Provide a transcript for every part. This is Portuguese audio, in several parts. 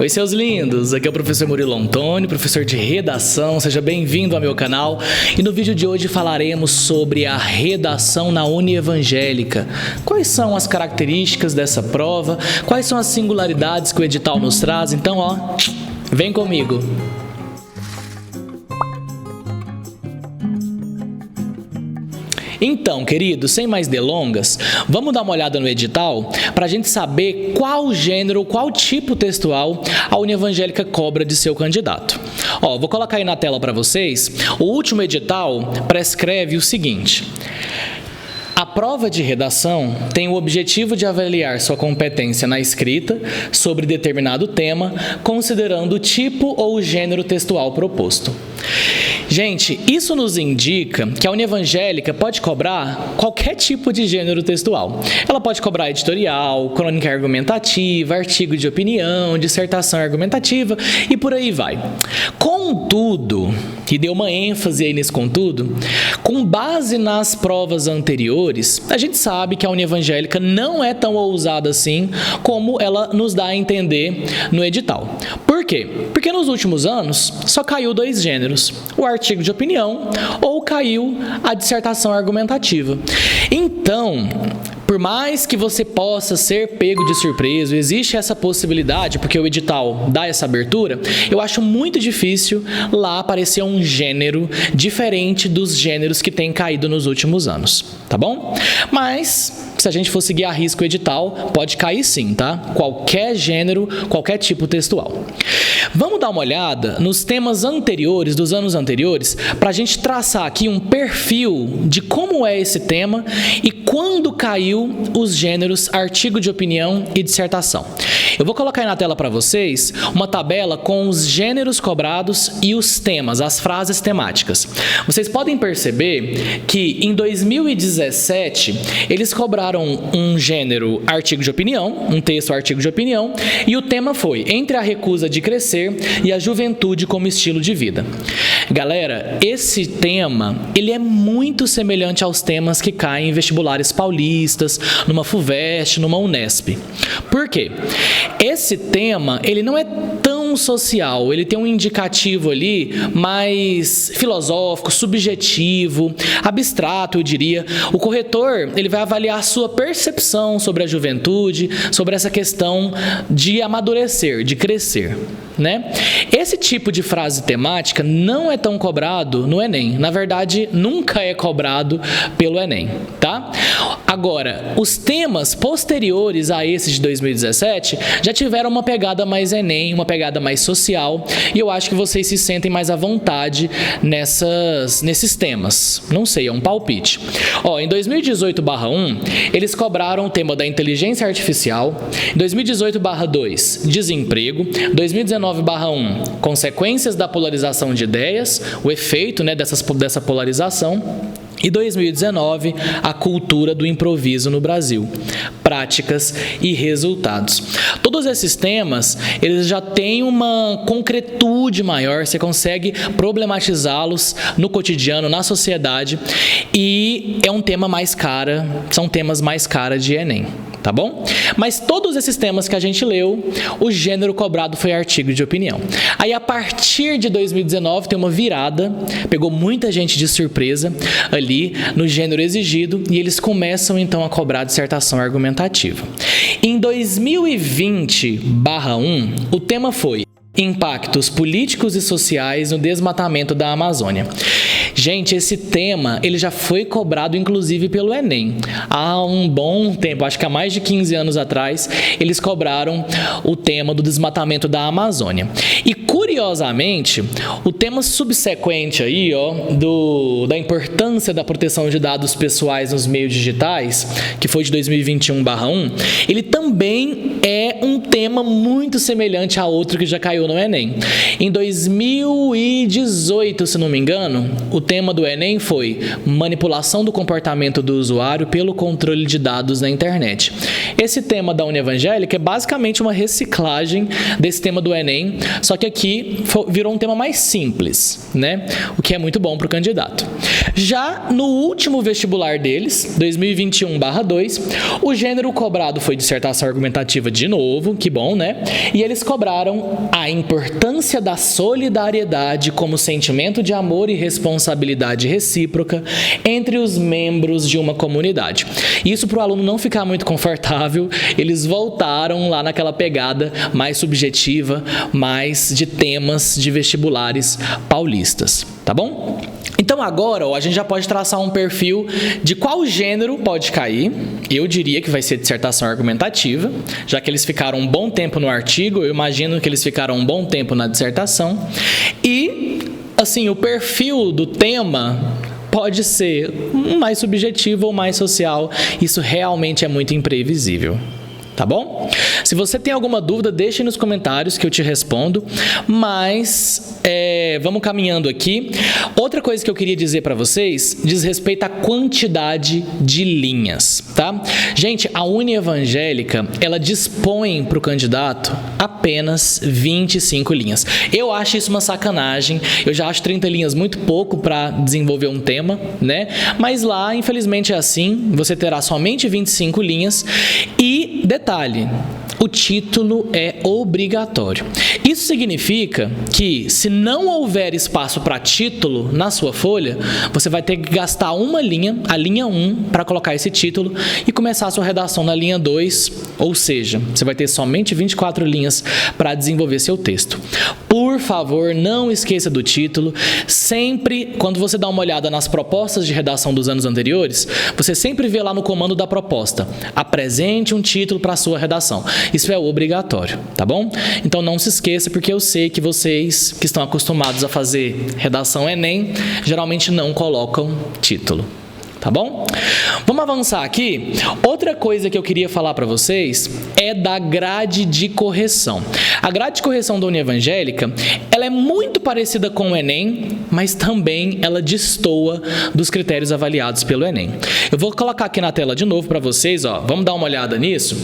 Oi, seus lindos! Aqui é o professor Murilo Antônio, professor de redação. Seja bem-vindo ao meu canal. E no vídeo de hoje falaremos sobre a redação na Unievangélica. Quais são as características dessa prova? Quais são as singularidades que o edital nos traz? Então, vem comigo! Então, queridos, sem mais delongas, vamos dar uma olhada no edital para a gente saber qual gênero, qual tipo textual a Unievangélica cobra de seu candidato. Vou colocar aí na tela para vocês. O último edital prescreve o seguinte: a prova de redação tem o objetivo de avaliar sua competência na escrita sobre determinado tema, considerando o tipo ou o gênero textual proposto. Gente, isso nos indica que a Unievangélica pode cobrar qualquer tipo de gênero textual. Ela pode cobrar editorial, crônica argumentativa, artigo de opinião, dissertação argumentativa e por aí vai. Contudo, e deu uma ênfase aí nesse contudo, com base nas provas anteriores, a gente sabe que a Unievangélica não é tão ousada assim como ela nos dá a entender no edital. Por quê? Porque nos últimos anos só caiu 2 gêneros, o artigo de opinião ou caiu a dissertação argumentativa. Então, por mais que você possa ser pego de surpresa, existe essa possibilidade, porque o edital dá essa abertura, eu acho muito difícil lá aparecer um gênero diferente dos gêneros que têm caído nos últimos anos, tá bom? Mas, se a gente for seguir a risco o edital, pode cair sim, tá? Qualquer gênero, qualquer tipo textual. Vamos dar uma olhada nos temas anteriores, dos anos anteriores, para a gente traçar aqui um perfil de como é esse tema e quando caiu os gêneros artigo de opinião e dissertação. Eu vou colocar aí na tela para vocês uma tabela com os gêneros cobrados e os temas, as frases temáticas. Vocês podem perceber que em 2017 eles cobraram um gênero artigo de opinião, um texto artigo de opinião, e o tema foi Entre a recusa de crescer e a juventude como estilo de vida. Galera, esse tema, ele é muito semelhante aos temas que caem em vestibulares paulistas, numa FUVEST, numa Unesp. Por quê? Esse tema, ele não é tão social, ele tem um indicativo ali mais filosófico, subjetivo, abstrato, eu diria. O corretor, ele vai avaliar a sua percepção sobre a juventude, sobre essa questão de amadurecer, de crescer, né? Esse tipo de frase temática não é tão cobrado no Enem. Na verdade, nunca é cobrado pelo Enem, tá? Agora, os temas posteriores a esses de 2017 já tiveram uma pegada mais Enem, uma pegada mais social, e eu acho que vocês se sentem mais à vontade nesses temas. Não sei, é um palpite. Em 2018/1, eles cobraram o tema da inteligência artificial, em 2018/2, desemprego, 2019/1, consequências da polarização de ideias, o efeito, dessa polarização, e 2019, a cultura do improviso no Brasil, práticas e resultados. Todos esses temas, eles já têm uma concretude maior, você consegue problematizá-los no cotidiano, na sociedade, e é um tema mais cara, são temas mais caros de Enem. Tá bom? Mas todos esses temas que a gente leu, o gênero cobrado foi artigo de opinião. Aí, a partir de 2019, tem uma virada, pegou muita gente de surpresa ali no gênero exigido e eles começam, então, a cobrar dissertação argumentativa. Em 2020/1, o tema foi Impactos políticos e sociais no desmatamento da Amazônia. Gente, esse tema, ele já foi cobrado inclusive pelo Enem. Há um bom tempo, acho que há mais de 15 anos atrás, eles cobraram o tema do desmatamento da Amazônia. E curiosamente, o tema subsequente aí, da importância da proteção de dados pessoais nos meios digitais, que foi de 2021/1, ele também é um tema muito semelhante a outro que já caiu caiu no Enem. Em 2018, se não me engano, o tema do Enem foi manipulação do comportamento do usuário pelo controle de dados na internet. Esse tema da Unievangélica é basicamente uma reciclagem desse tema do Enem, só que aqui virou um tema mais simples, né? O que é muito bom para o candidato. Já no último vestibular deles, 2021/2, o gênero cobrado foi dissertação argumentativa de novo, que bom, né? E eles cobraram a importância da solidariedade como sentimento de amor e responsabilidade recíproca entre os membros de uma comunidade. Isso para o aluno não ficar muito confortável, eles voltaram lá naquela pegada mais subjetiva, mais de temas de vestibulares paulistas, tá bom? Então agora, a gente já pode traçar um perfil de qual gênero pode cair. Eu diria que vai ser dissertação argumentativa, já que eles ficaram um bom tempo no artigo, eu imagino que eles ficaram um bom tempo na dissertação. E, assim, o perfil do tema pode ser mais subjetivo ou mais social. Isso realmente é muito imprevisível. Tá bom? Se você tem alguma dúvida, deixe nos comentários que eu te respondo, mas vamos caminhando aqui. Outra coisa que eu queria dizer para vocês diz respeito à quantidade de linhas, tá? Gente, a Unievangélica, ela dispõe para o candidato apenas 25 linhas. Eu acho isso uma sacanagem, eu já acho 30 linhas muito pouco para desenvolver um tema, né? Mas lá, infelizmente, é assim, você terá somente 25 linhas e, detalhe, o título é obrigatório. Isso significa que, se não houver espaço para título na sua folha, você vai ter que gastar uma linha, a linha 1, para colocar esse título e começar a sua redação na linha 2, ou seja, você vai ter somente 24 linhas para desenvolver seu texto. Por favor, não esqueça do título. Sempre, quando você dá uma olhada nas propostas de redação dos anos anteriores, você sempre vê lá no comando da proposta: apresente um título para a sua redação. Isso é obrigatório, tá bom? Então não se esqueça, porque eu sei que vocês que estão acostumados a fazer redação Enem, geralmente não colocam título. Tá bom? Vamos avançar aqui. Outra coisa que eu queria falar para vocês é da grade de correção. A grade de correção da Unievangélica, ela é muito parecida com o Enem, mas também ela destoa dos critérios avaliados pelo Enem. Eu vou colocar aqui na tela de novo para vocês, ó. Vamos dar uma olhada nisso?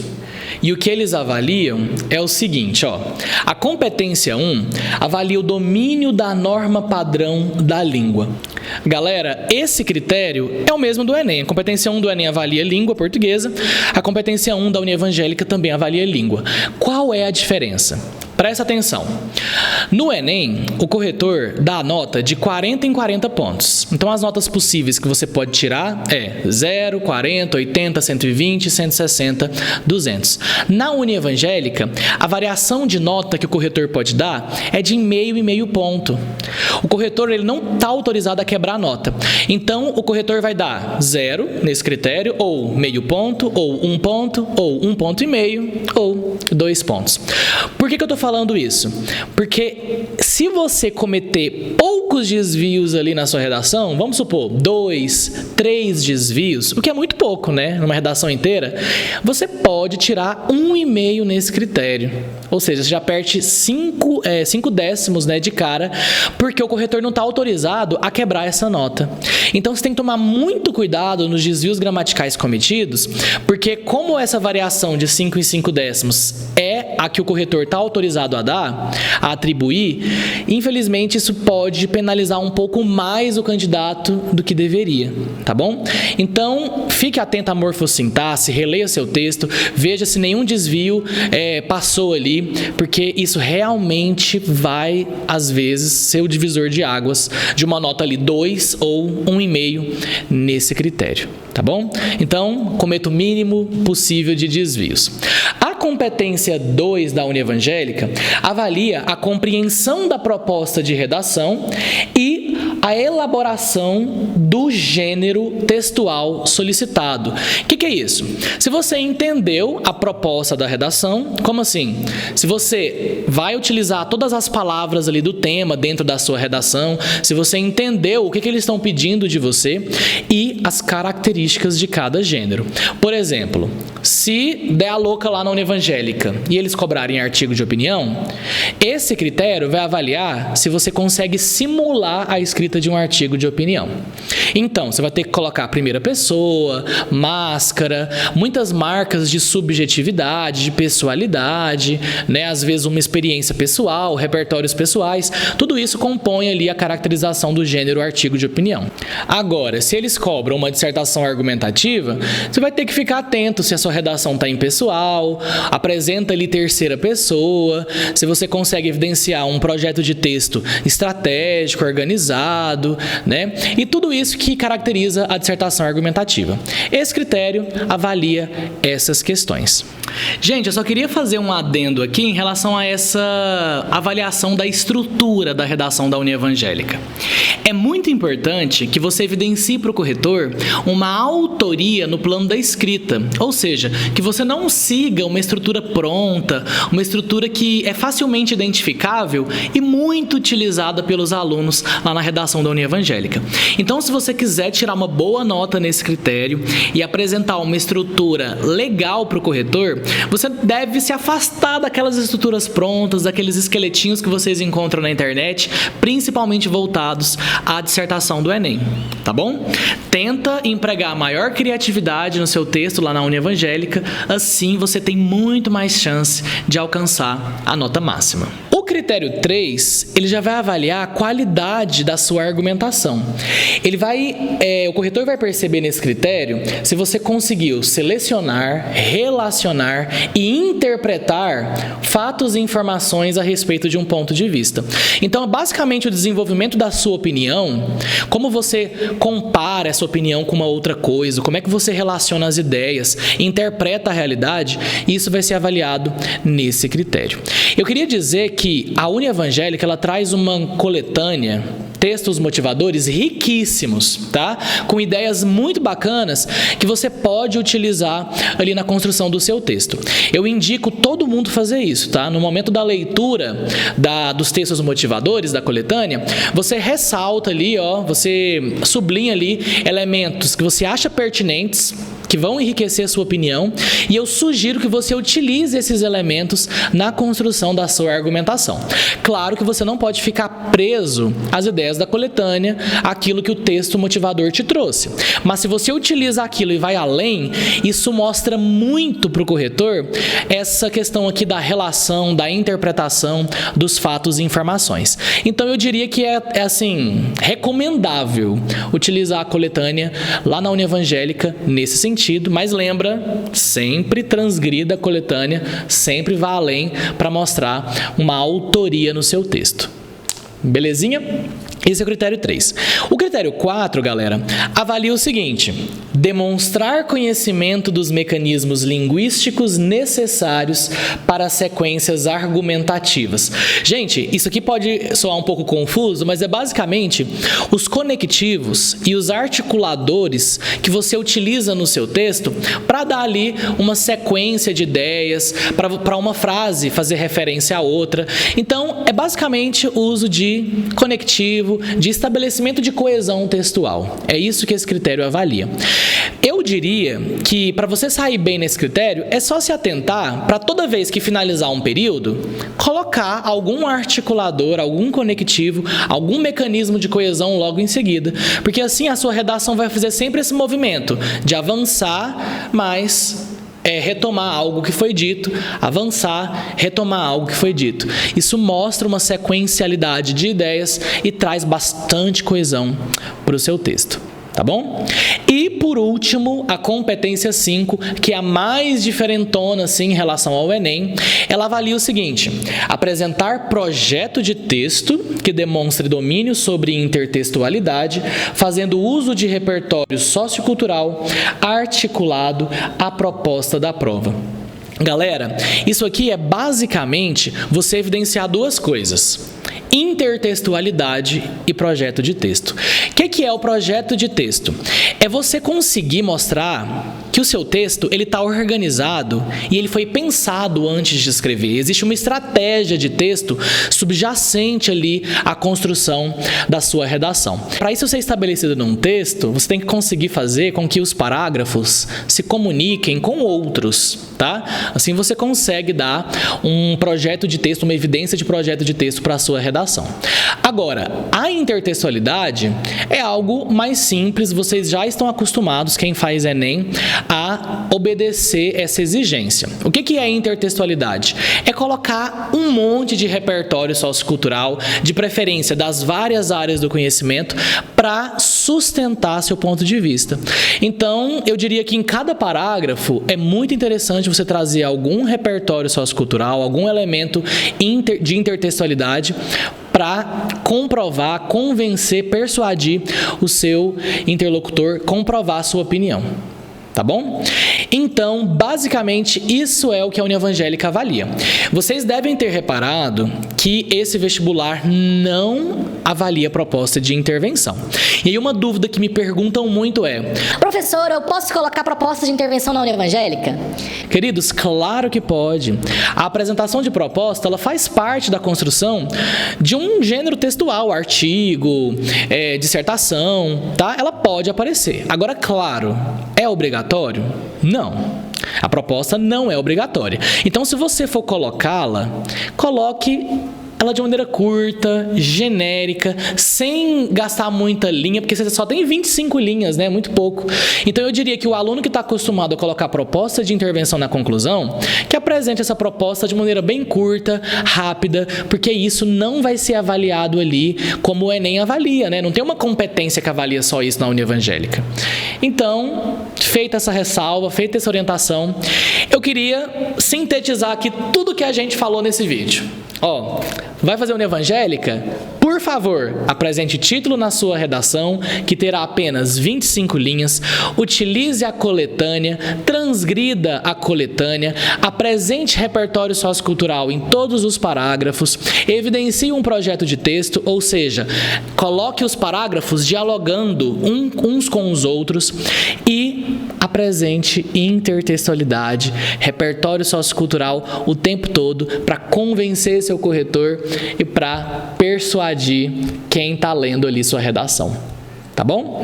E o que eles avaliam é o seguinte, ó. A competência 1 avalia o domínio da norma padrão da língua. Galera, esse critério é o mesmo do Enem. A competência 1 do Enem avalia língua portuguesa, a competência 1 da Unievangélica também avalia língua. Qual é a diferença? Presta atenção. No Enem, o corretor dá a nota de 40 em 40 pontos. Então, as notas possíveis que você pode tirar é 0, 40, 80, 120, 160, 200. Na Unievangélica, a variação de nota que o corretor pode dar é de meio e meio ponto. O corretor ele não está autorizado a quebrar a nota. Então, o corretor vai dar 0 nesse critério, ou meio ponto, ou 1 ponto, ou 1 ponto e meio, ou 2 pontos. Por que eu estou falando isso? Porque se você cometer poucos desvios ali na sua redação, vamos supor 2, 3 desvios, o que é muito pouco, né? Numa redação inteira, você pode tirar 1,5 nesse critério. Ou seja, você já perde 5 décimos, né, de cara, porque o corretor não está autorizado a quebrar essa nota. Então, você tem que tomar muito cuidado nos desvios gramaticais cometidos, porque como essa variação de 5 em 5 décimos é a que o corretor está autorizado a dar, a atribuir, infelizmente isso pode penalizar um pouco mais o candidato do que deveria, tá bom? Então, fique atento à morfossintaxe, releia seu texto, veja se nenhum desvio passou ali, porque isso realmente vai, às vezes, ser o divisor de águas de uma nota ali 2 ou 1,5 nesse critério, tá bom? Então, cometa o mínimo possível de desvios. A competência 2 da Unievangélica avalia a compreensão da proposta de redação e a elaboração do gênero textual solicitado. O que é isso? Se você entendeu a proposta da redação, como assim? Se você vai utilizar todas as palavras ali do tema dentro da sua redação, se você entendeu o que eles estão pedindo de você e as características de cada gênero. Por exemplo, se der a louca lá na Unievangélica evangélica e eles cobrarem artigo de opinião, esse critério vai avaliar se você consegue simular a escrita de um artigo de opinião. Então, você vai ter que colocar a primeira pessoa, máscara, muitas marcas de subjetividade, de pessoalidade, né? Às vezes uma experiência pessoal, repertórios pessoais, tudo isso compõe ali a caracterização do gênero artigo de opinião. Agora, se eles cobram uma dissertação argumentativa, você vai ter que ficar atento se a sua redação está impessoal, apresenta ali terceira pessoa, se você consegue evidenciar um projeto de texto estratégico, organizado, né? E tudo isso que caracteriza a dissertação argumentativa. Esse critério avalia essas questões. Gente, eu só queria fazer um adendo aqui em relação a essa avaliação da estrutura da redação da União Evangélica. É muito importante que você evidencie para o corretor uma autoria no plano da escrita, ou seja, que você não siga uma estrutura pronta, uma estrutura que é facilmente identificável e muito utilizada pelos alunos lá na redação da União Evangélica. Então, se você quiser tirar uma boa nota nesse critério e apresentar uma estrutura legal para o corretor, você deve se afastar daquelas estruturas prontas, daqueles esqueletinhos que vocês encontram na internet, principalmente voltados à dissertação do Enem, tá bom? Tenta empregar maior criatividade no seu texto lá na União Evangélica, assim você tem muito mais chance de alcançar a nota máxima. O critério 3, ele já vai avaliar a qualidade da sua argumentação. O corretor vai perceber nesse critério se você conseguiu selecionar, relacionar e interpretar fatos e informações a respeito de um ponto de vista. Então, basicamente, o desenvolvimento da sua opinião, como você compara essa opinião com uma outra coisa, como é que você relaciona as ideias, interpreta a realidade, isso vai ser avaliado nesse critério. Eu queria dizer que a União Evangélica, ela traz uma coletânea, textos motivadores riquíssimos, tá? Com ideias muito bacanas que você pode utilizar ali na construção do seu texto. Eu indico todo mundo fazer isso, tá? No momento da leitura dos textos motivadores da coletânea, você ressalta ali, você sublinha ali elementos que você acha pertinentes, que vão enriquecer a sua opinião, e eu sugiro que você utilize esses elementos na construção da sua argumentação. Claro que você não pode ficar preso às ideias da coletânea, aquilo que o texto motivador te trouxe. Mas se você utiliza aquilo e vai além, isso mostra muito para o corretor essa questão aqui da relação, da interpretação dos fatos e informações. Então eu diria que é recomendável utilizar a coletânea lá na União Evangélica nesse sentido, mas lembra, sempre transgrida a coletânea, sempre vá além para mostrar uma autoria no seu texto. Belezinha? Esse é o critério 3. O critério 4, galera, avalia o seguinte: demonstrar conhecimento dos mecanismos linguísticos necessários para sequências argumentativas. Gente, isso aqui pode soar um pouco confuso, mas é basicamente os conectivos e os articuladores que você utiliza no seu texto para dar ali uma sequência de ideias, para uma frase fazer referência a outra. Então, é basicamente o uso de conectivo, de estabelecimento de coesão textual. É isso que esse critério avalia. Eu diria que, para você sair bem nesse critério, é só se atentar para toda vez que finalizar um período, colocar algum articulador, algum conectivo, algum mecanismo de coesão logo em seguida, porque assim a sua redação vai fazer sempre esse movimento de avançar, mas retomar algo que foi dito, avançar, retomar algo que foi dito. Isso mostra uma sequencialidade de ideias e traz bastante coesão para o seu texto. Tá bom? E, por último, a competência 5, que é a mais diferentona assim, em relação ao Enem, ela avalia o seguinte: apresentar projeto de texto que demonstre domínio sobre intertextualidade, fazendo uso de repertório sociocultural articulado à proposta da prova. Galera, isso aqui é basicamente você evidenciar duas coisas: intertextualidade e projeto de texto. O que é o projeto de texto? É você conseguir mostrar que o seu texto ele está organizado e ele foi pensado antes de escrever. Existe uma estratégia de texto subjacente ali à construção da sua redação. Para isso ser estabelecido num texto, você tem que conseguir fazer com que os parágrafos se comuniquem com outros, tá? Assim você consegue dar um projeto de texto, uma evidência de projeto de texto para a sua redação. Agora, a intertextualidade é algo mais simples, vocês já estão acostumados, quem faz Enem, a obedecer essa exigência. O que é intertextualidade? É colocar um monte de repertório sociocultural, de preferência das várias áreas do conhecimento, para sustentar seu ponto de vista. Então, eu diria que em cada parágrafo é muito interessante você trazer algum repertório sociocultural, algum elemento de intertextualidade para comprovar, convencer, persuadir o seu interlocutor, comprovar a sua opinião. Tá bom? Então, basicamente, isso é o que a União Evangélica avalia. Vocês devem ter reparado que esse vestibular não avalia proposta de intervenção. E aí uma dúvida que me perguntam muito é: professor, eu posso colocar proposta de intervenção na União Evangélica? Queridos, claro que pode. A apresentação de proposta, ela faz parte da construção de um gênero textual, artigo, dissertação, tá? Ela pode aparecer. Agora, claro, é obrigatório? Não. A proposta não é obrigatória. Então, se você for colocá-la, coloque ela de maneira curta, genérica, sem gastar muita linha, porque você só tem 25 linhas, né? Muito pouco. Então, eu diria que o aluno que está acostumado a colocar proposta de intervenção na conclusão, que apresente essa proposta de maneira bem curta, rápida, porque isso não vai ser avaliado ali como o Enem avalia, né? Não tem uma competência que avalia só isso na União Evangélica. Então, feita essa ressalva, feita essa orientação, eu queria sintetizar aqui tudo que a gente falou nesse vídeo. Ó, vai fazer União Evangélica? Por favor, apresente título na sua redação, que terá apenas 25 linhas, utilize a coletânea, transgrida a coletânea, apresente repertório sociocultural em todos os parágrafos, evidencie um projeto de texto, ou seja, coloque os parágrafos dialogando uns com os outros e apresente intertextualidade, repertório sociocultural o tempo todo para convencer seu corretor e para persuadir quem está lendo ali sua redação. Tá bom?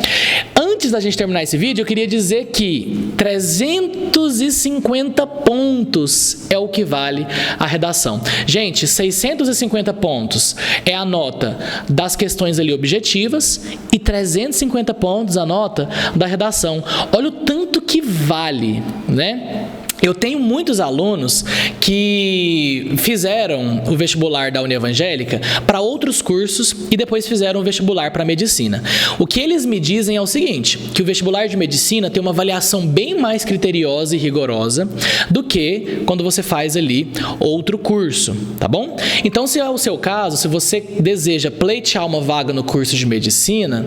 Antes da gente terminar esse vídeo, eu queria dizer que 350 pontos é o que vale a redação. Gente, 650 pontos é a nota das questões ali objetivas e 350 pontos a nota da redação. Olha o tanto que vale, né? Eu tenho muitos alunos que fizeram o vestibular da União Evangélica para outros cursos e depois fizeram o vestibular para medicina. O que eles me dizem é o seguinte, que o vestibular de medicina tem uma avaliação bem mais criteriosa e rigorosa do que quando você faz ali outro curso, tá bom? Então, se é o seu caso, se você deseja pleitear uma vaga no curso de medicina,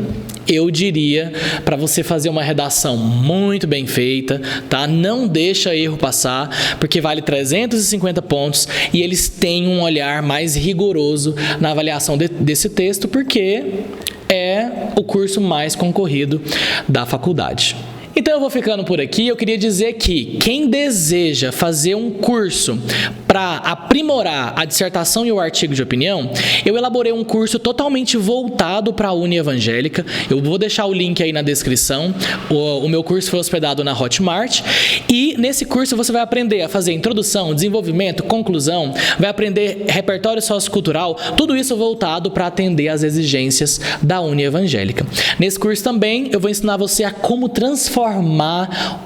eu diria para você fazer uma redação muito bem feita, tá? Não deixa erro passar, porque vale 350 pontos e eles têm um olhar mais rigoroso na avaliação desse texto, porque é o curso mais concorrido da faculdade. Então eu vou ficando por aqui. Eu queria dizer que quem deseja fazer um curso para aprimorar a dissertação e o artigo de opinião, eu elaborei um curso totalmente voltado para a União Evangélica. Eu vou deixar o link aí na descrição. O meu curso foi hospedado na Hotmart. E nesse curso você vai aprender a fazer introdução, desenvolvimento, conclusão, vai aprender repertório sociocultural, tudo isso voltado para atender às exigências da União Evangélica. Nesse curso também eu vou ensinar você a como transformar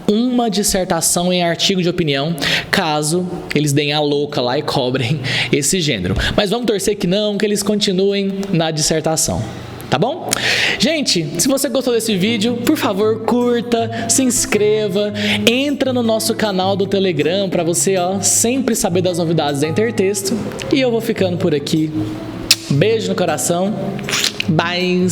uma dissertação em artigo de opinião, caso eles deem a louca lá e cobrem esse gênero. Mas vamos torcer que não, que eles continuem na dissertação. Tá bom? Gente, se você gostou desse vídeo, por favor, curta, se inscreva, entra no nosso canal do Telegram para você sempre saber das novidades da Intertexto. E eu vou ficando por aqui. Beijo no coração. Bye!